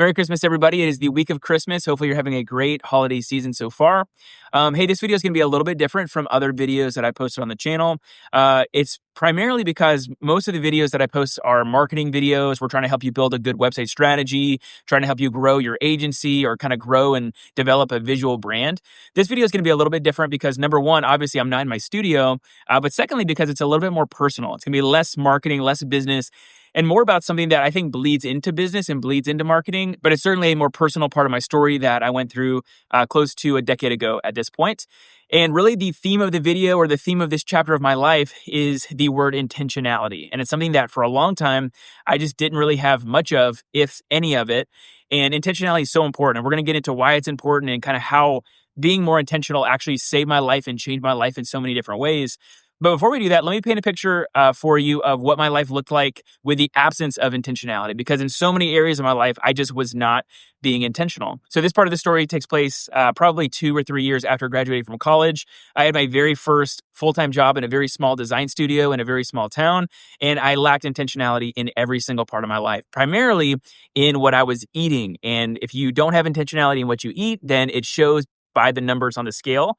Merry Christmas, everybody. It is the week of Christmas. Hopefully you're having a great holiday season so far. Hey, this video is going to be a little bit different from other videos that I posted on the channel. It's primarily because most of the videos that I post are marketing videos. We're trying to help you build a good website strategy, trying to help you grow your agency or kind of grow and develop a visual brand. This video is going to be a little bit different because number one, obviously I'm not in my studio, but secondly, because it's a little bit more personal. It's going to be less marketing, less business, and more about something that I think bleeds into business and bleeds into marketing, but it's certainly a more personal part of my story that I went through close to a decade ago at this point. And really the theme of the video or the theme of this chapter of my life is the word intentionality. And it's something that for a long time, I just didn't really have much of, if any of it. And intentionality is so important. And we're going to get into why it's important and kind of how being more intentional actually saved my life and changed my life in so many different ways. But before we do that, let me paint a picture for you of what my life looked like with the absence of intentionality, because in so many areas of my life, I just was not being intentional. So this part of the story takes place probably 2 or 3 years after graduating from college. I had my very first full-time job in a very small design studio in a very small town, and I lacked intentionality in every single part of my life, primarily in what I was eating. And if you don't have intentionality in what you eat, then it shows by the numbers on the scale.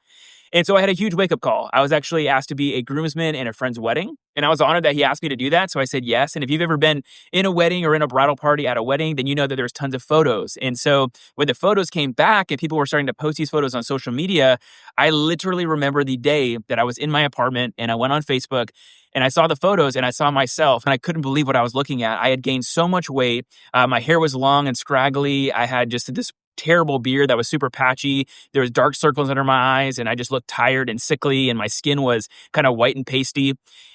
And so I had a huge wake-up call. I was actually asked to be a groomsman in a friend's wedding, and I was honored that he asked me to do that, so I said yes. And if you've ever been in a wedding or in a bridal party at a wedding, then you know that there's tons of photos. And so when the photos came back and people were starting to post these photos on social media, I literally remember the day that I was in my apartment and I went on Facebook and I saw the photos and I saw myself and I couldn't believe what I was looking at. I had gained so much weight. My hair was long and scraggly. I had just this terrible beard that was super patchy. There was dark circles under my eyes and I just looked tired and sickly and my skin was kind of white and pasty.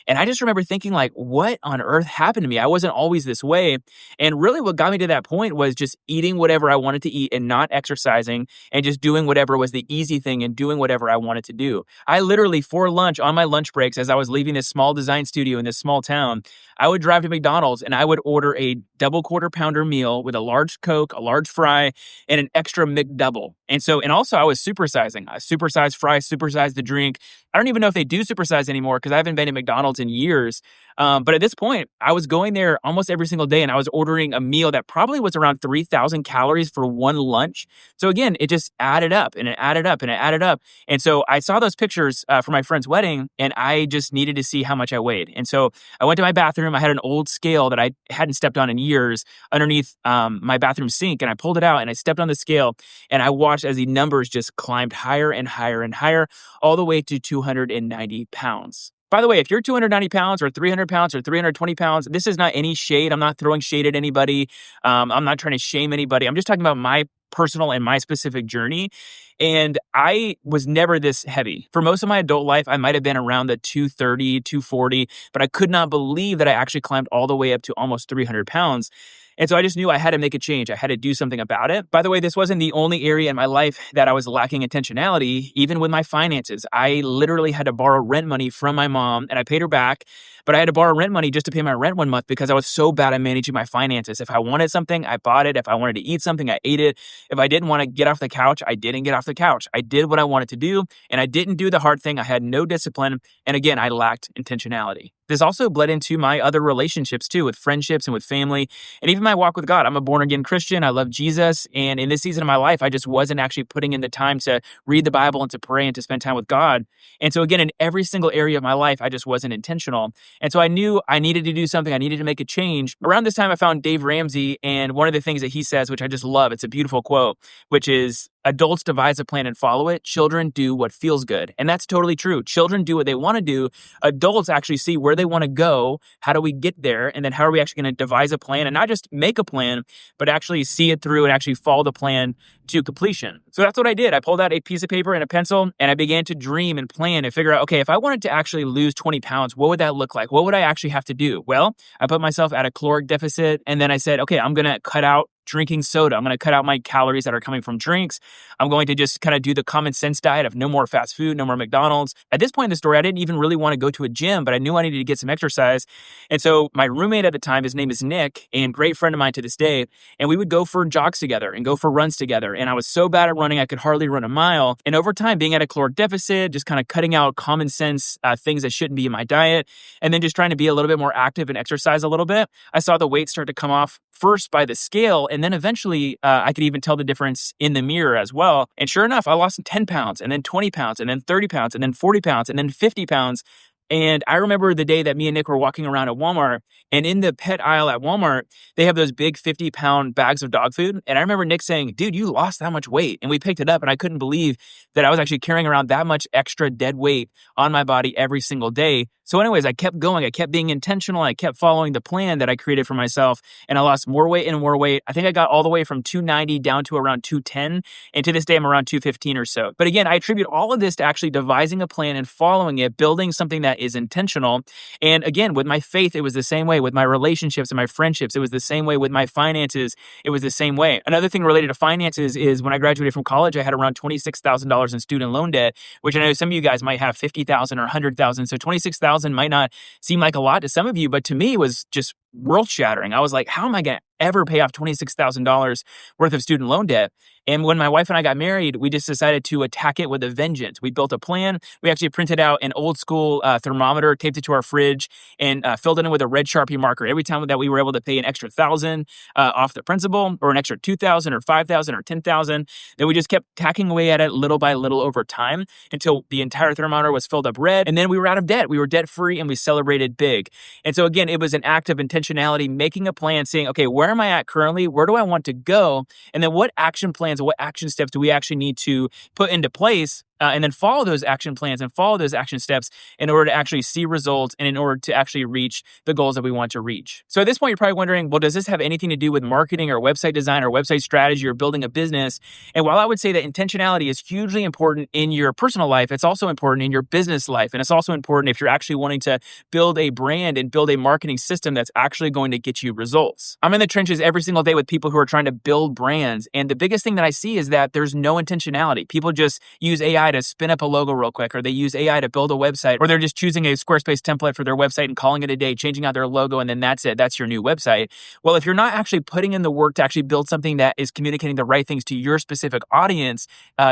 And I just remember thinking like, what on earth happened to me? I wasn't always this way. And really what got me to that point was just eating whatever I wanted to eat and not exercising and just doing whatever was the easy thing and doing whatever I wanted to do. I literally for lunch on my lunch breaks, as I was leaving this small design studio in this small town, I would drive to McDonald's and I would order a double quarter pounder meal with a large Coke, a large fry, and an extra McDouble. And also I was supersizing. I supersized fries, supersized the drink. I don't even know if they do supersize anymore because I haven't been to McDonald's in years. But at this point, I was going there almost every single day and I was ordering a meal that probably was around 3,000 calories for one lunch. So again, it just added up and it added up and it added up. And so I saw those pictures for my friend's wedding and I just needed to see how much I weighed. And so I went to my bathroom. I had an old scale that I hadn't stepped on in years underneath my bathroom sink, and I pulled it out and I stepped on the scale and I watched as the numbers just climbed higher and higher and higher all the way to 290 pounds. By the way, if you're 290 pounds or 300 pounds or 320 pounds, this is not any shade. I'm not throwing shade at anybody. I'm not trying to shame anybody. I'm just talking about my personal and my specific journey. And I was never this heavy. For most of my adult life, I might have been around the 230, 240, but I could not believe that I actually climbed all the way up to almost 300 pounds. And so I just knew I had to make a change. I had to do something about it. By the way, this wasn't the only area in my life that I was lacking intentionality, even with my finances. I literally had to borrow rent money from my mom and I paid her back, but I had to borrow rent money just to pay my rent one month because I was so bad at managing my finances. If I wanted something, I bought it. If I wanted to eat something, I ate it. If I didn't want to get off the couch, I didn't get off the couch. I did what I wanted to do and I didn't do the hard thing. I had no discipline. And again, I lacked intentionality. This also bled into my other relationships too, with friendships and with family, and even my walk with God. I'm a born-again Christian. I love Jesus. And in this season of my life, I just wasn't actually putting in the time to read the Bible and to pray and to spend time with God. And so again, in every single area of my life, I just wasn't intentional. And so I knew I needed to do something. I needed to make a change. Around this time, I found Dave Ramsey. And one of the things that he says, which I just love, it's a beautiful quote, which is, adults devise a plan and follow it. Children do what feels good. And that's totally true. Children do what they want to do. Adults actually see where they want to go. How do we get there? And then how are we actually going to devise a plan and not just make a plan, but actually see it through and actually follow the plan to completion. So that's what I did. I pulled out a piece of paper and a pencil and I began to dream and plan and figure out, okay, if I wanted to actually lose 20 pounds, what would that look like? What would I actually have to do? Well, I put myself at a caloric deficit and then I said, okay, I'm going to cut out drinking soda. I'm going to cut out my calories that are coming from drinks. I'm going to just kind of do the common sense diet of no more fast food, no more McDonald's. At this point in the story, I didn't even really want to go to a gym, but I knew I needed to get some exercise. And so my roommate at the time, his name is Nick, and great friend of mine to this day. And we would go for jogs together and go for runs together. And I was so bad at running, I could hardly run a mile. And over time, being at a caloric deficit, just kind of cutting out common sense things that shouldn't be in my diet, and then just trying to be a little bit more active and exercise a little bit, I saw the weight start to come off first by the scale And then eventually I could even tell the difference in the mirror as well. And sure enough, I lost 10 pounds and then 20 pounds and then 30 pounds and then 40 pounds and then 50 pounds. And I remember the day that me and Nick were walking around at Walmart, and in the pet aisle at Walmart, they have those big 50-pound bags of dog food. And I remember Nick saying, dude, you lost that much weight. And we picked it up, and I couldn't believe that I was actually carrying around that much extra dead weight on my body every single day. So anyways, I kept going. I kept being intentional. I kept following the plan that I created for myself, and I lost more weight and more weight. I think I got all the way from 290 down to around 210. And to this day, I'm around 215 or so. But again, I attribute all of this to actually devising a plan and following it, building something that is intentional. And again, with my faith, it was the same way. With my relationships and my friendships, it was the same way. With my finances, it was the same way. Another thing related to finances is when I graduated from college, I had around $26,000 in student loan debt, which I know some of you guys might have 50,000 or 100,000. So 26,000 might not seem like a lot to some of you, but to me, it was just world shattering. I was like, how am I going to ever pay off $26,000 worth of student loan debt? And when my wife and I got married, we just decided to attack it with a vengeance. We built a plan. We actually printed out an old school thermometer, taped it to our fridge, and filled it in with a red Sharpie marker. Every time that we were able to pay an extra $1,000 off the principal, or an extra $2,000 or $5,000 or $10,000, then we just kept tacking away at it little by little over time until the entire thermometer was filled up red. And then we were out of debt. We were debt free, and we celebrated big. And so again, it was an act of intentionality, making a plan, saying, okay, where am I at currently? Where do I want to go? And then what action plans, what action steps do we actually need to put into place? And then follow those action plans and follow those action steps in order to actually see results and in order to actually reach the goals that we want to reach. So at this point, you're probably wondering, well, does this have anything to do with marketing or website design or website strategy or building a business? And while I would say that intentionality is hugely important in your personal life, it's also important in your business life. And it's also important if you're actually wanting to build a brand and build a marketing system that's actually going to get you results. I'm in the trenches every single day with people who are trying to build brands. And the biggest thing that I see is that there's no intentionality. People just use AI to spin up a logo real quick, or they use AI to build a website, or they're just choosing a Squarespace template for their website and calling it a day, changing out their logo, and then that's it. That's your new website. Well, if you're not actually putting in the work to actually build something that is communicating the right things to your specific audience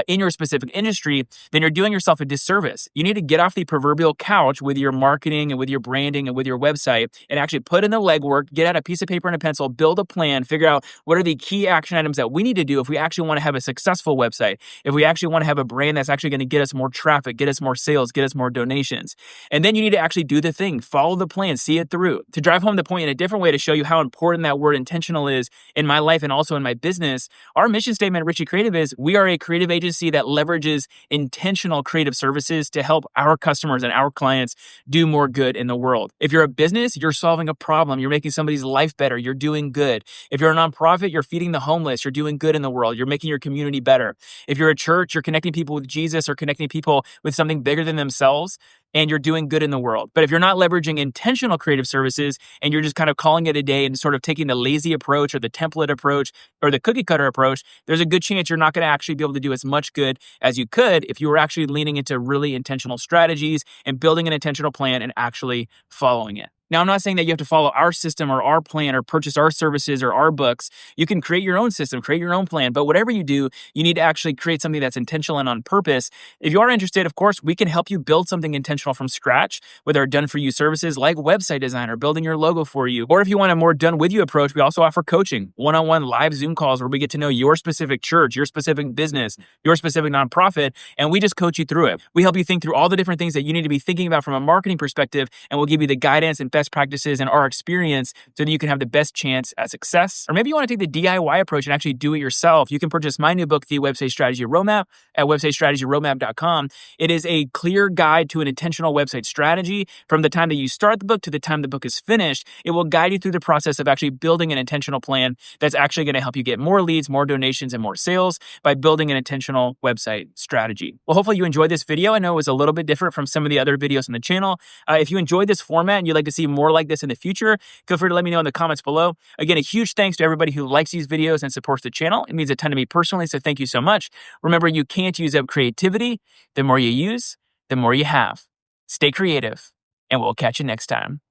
in your specific industry, then you're doing yourself a disservice. You need to get off the proverbial couch with your marketing and with your branding and with your website and actually put in the legwork, get out a piece of paper and a pencil, build a plan, figure out what are the key action items that we need to do if we actually want to have a successful website, if we actually want to have a brand that's actually going to get us more traffic, get us more sales, get us more donations. And then you need to actually do the thing, follow the plan, see it through. To drive home the point in a different way to show you how important that word intentional is in my life and also in my business, our mission statement at Ritchey Creative is we are a creative agency that leverages intentional creative services to help our customers and our clients do more good in the world. If you're a business, you're solving a problem, you're making somebody's life better, you're doing good. If you're a nonprofit, you're feeding the homeless, you're doing good in the world, you're making your community better. If you're a church, you're connecting people with Jesus or connecting people with something bigger than themselves, and you're doing good in the world. But if you're not leveraging intentional creative services and you're just kind of calling it a day and sort of taking the lazy approach or the template approach or the cookie cutter approach, there's a good chance you're not going to actually be able to do as much good as you could if you were actually leaning into really intentional strategies and building an intentional plan and actually following it. Now, I'm not saying that you have to follow our system or our plan or purchase our services or our books. You can create your own system, create your own plan. But whatever you do, you need to actually create something that's intentional and on purpose. If you are interested, of course, we can help you build something intentional from scratch with our done-for-you services like website design or building your logo for you. Or if you want a more done-with-you approach, we also offer coaching, one-on-one live Zoom calls where we get to know your specific church, your specific business, your specific nonprofit, and we just coach you through it. We help you think through all the different things that you need to be thinking about from a marketing perspective, and we'll give you the guidance and best practices and our experience so that you can have the best chance at success. Or maybe you want to take the DIY approach and actually do it yourself. You can purchase my new book, The Website Strategy Roadmap, at websitestrategyroadmap.com. It is a clear guide to an intentional website strategy from the time that you start the book to the time the book is finished. It will guide you through the process of actually building an intentional plan that's actually going to help you get more leads, more donations, and more sales by building an intentional website strategy. Well, hopefully you enjoyed this video. I know it was a little bit different from some of the other videos on the channel. If you enjoyed this format and you'd like to see more like this in the future, feel free to let me know in the comments below. Again, a huge thanks to everybody who likes these videos and supports the channel. It means a ton to me personally, so thank you so much. Remember, you can't use up creativity. The more you use, the more you have. Stay creative, and we'll catch you next time.